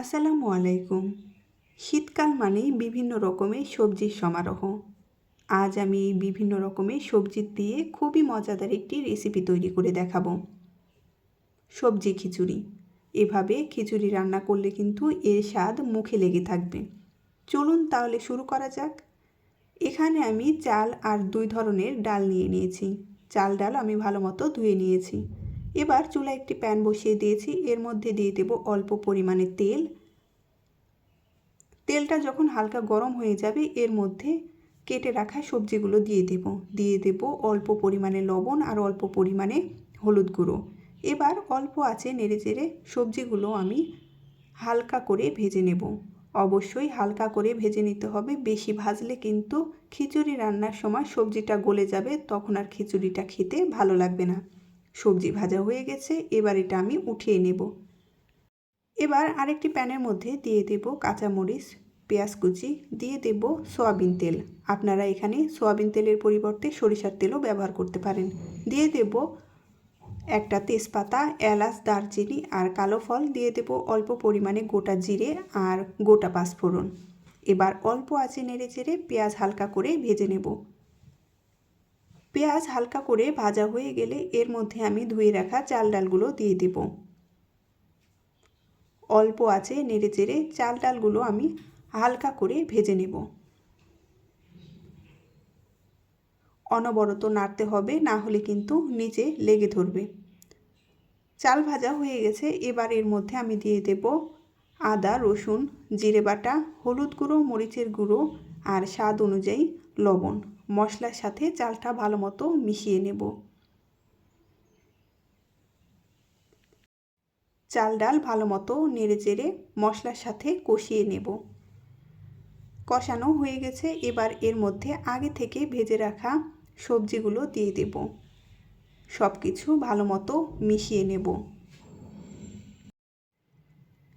আসসালামু আলাইকুম। শীতকাল মানেই বিভিন্ন রকমের সবজির সমারোহ। আজ আমি এই বিভিন্ন রকমের সবজি দিয়ে খুবই মজাদার একটি রেসিপি তৈরি করে দেখাবো। সবজি খিচুড়ি। এভাবে খিচুড়ি রান্না করলে কিন্তু এর স্বাদ মুখে লেগে থাকবে। চলুন তাহলে শুরু করা যাক। এখানে আমি চাল আর দুই ধরনের ডাল নিয়ে নিয়েছি। চাল ডাল আমি ভালো মতো ধুয়ে নিয়েছি। এবার চুলায় একটি প্যান বসিয়ে দিয়েছি। এর মধ্যে দিয়ে দেব অল্প পরিমাণে তেল। তেলটা যখন হালকা গরম হয়ে যাবে এর মধ্যে কেটে রাখা সবজিগুলো দিয়ে দেব অল্প পরিমাণে লবণ আর অল্প পরিমাণে হলুদ গুঁড়ো। এবার অল্প আঁচে নেড়েচেড়ে সবজিগুলো আমি হালকা করে ভেজে নেব। অবশ্যই হালকা করে ভেজে নিতে হবে, বেশি ভাজলে কিন্তু খিচুড়ি রান্নার সময় সবজিটা গলে যাবে, তখন আর খিচুড়িটা খেতে ভালো লাগবে না। সবজি ভাজা হয়ে গেছে, এবার এটা আমি উঠিয়ে নেব। এবার আরেকটি প্যানের মধ্যে দিয়ে দেব কাঁচামরিচ, পেঁয়াজ কুচি, দিয়ে দেব সয়াবিন তেল। আপনারা এখানে সয়াবিন তেলের পরিবর্তে সরিষার তেলও ব্যবহার করতে পারেন। দিয়ে দেব একটা তেজপাতা, এলাচ, দারচিনি আর কালো ফল। দিয়ে দেব অল্প পরিমাণে গোটা জিরে আর গোটা পাঁচফোড়ন। এবার অল্প আঁচে নেড়েচেড়ে পেঁয়াজ হালকা করে ভেজে নেব। পেঁয়াজ হালকা করে ভাজা হয়ে গেলে এর মধ্যে আমি ধুয়ে রাখা চাল ডালগুলো দিয়ে দেব। অল্প আঁচে নেড়েচেড়ে চাল ডালগুলো আমি হালকা করে ভেজে নেব। অনবরত নাড়তে হবে, না হলে কিন্তু নিচে লেগে ধরবে। চাল ভাজা হয়ে গেছে, এবার এর মধ্যে আমি দিয়ে দেব আদা, রসুন, জিরে বাটা, হলুদ গুঁড়ো, মরিচের গুঁড়ো আর স্বাদ অনুযায়ী লবণ। মশলার সাথে চালটা ভালো মতো মিশিয়ে নেব। চাল ডাল ভালো মতো নেড়েচেড়ে মশলার সাথে কষিয়ে নেব। কষানো হয়ে গেছে, এবার এর মধ্যে আগে থেকে ভেজে রাখা সবজিগুলো দিয়ে দেব। সব কিছু ভালো মতো মিশিয়ে নেব।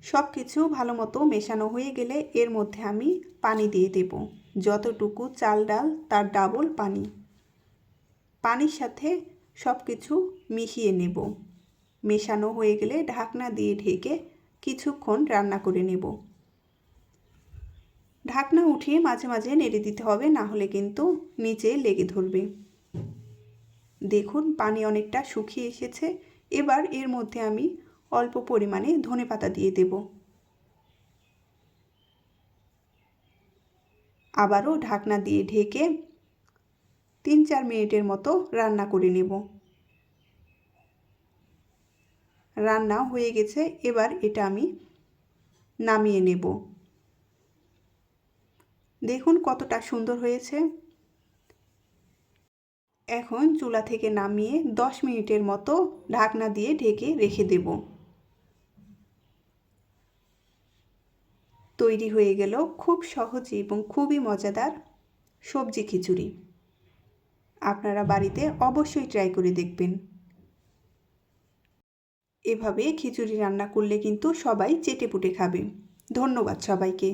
সব কিছু ভালো মতো মেশানো হয়ে গেলে এর মধ্যে আমি পানি দিয়ে দেব। যতটুকু চাল ডাল তার ডাবল পানি। পানির সাথে সব কিছু মিশিয়ে নেব। মেশানো হয়ে গেলে ঢাকনা দিয়ে ঢেকে কিছুক্ষণ রান্না করে নেব। ঢাকনা উঠিয়ে মাঝে মাঝে নেড়ে দিতে হবে, না হলে কিন্তু নিচে লেগে ধরবে। দেখুন পানি অনেকটা শুকিয়ে এসেছে। এবার এর মধ্যে আমি অল্প পরিমাণে ধনেপাতা দিয়ে দেব। আবারও ঢাকনা দিয়ে ঢেকে 3-4 মিনিটের মতো রান্না করে নেব। রান্না হয়ে গেছে, এবার এটা আমি নামিয়ে নেব। দেখুন কতটা সুন্দর হয়েছে। এখন চুলা থেকে নামিয়ে 10 মিনিটের মতো ঢাকনা দিয়ে ঢেকে রেখে দেব। তৈরি হয়ে গেল খুব সহজ এবং খুবই মজাদার সবজি খিচুড়ি। আপনারা বাড়িতে অবশ্যই ট্রাই করে দেখবেন। এভাবে খিচুড়ি রান্না করলে কিন্তু সবাই চেটেপুটে খাবে। ধন্যবাদ সবাইকে।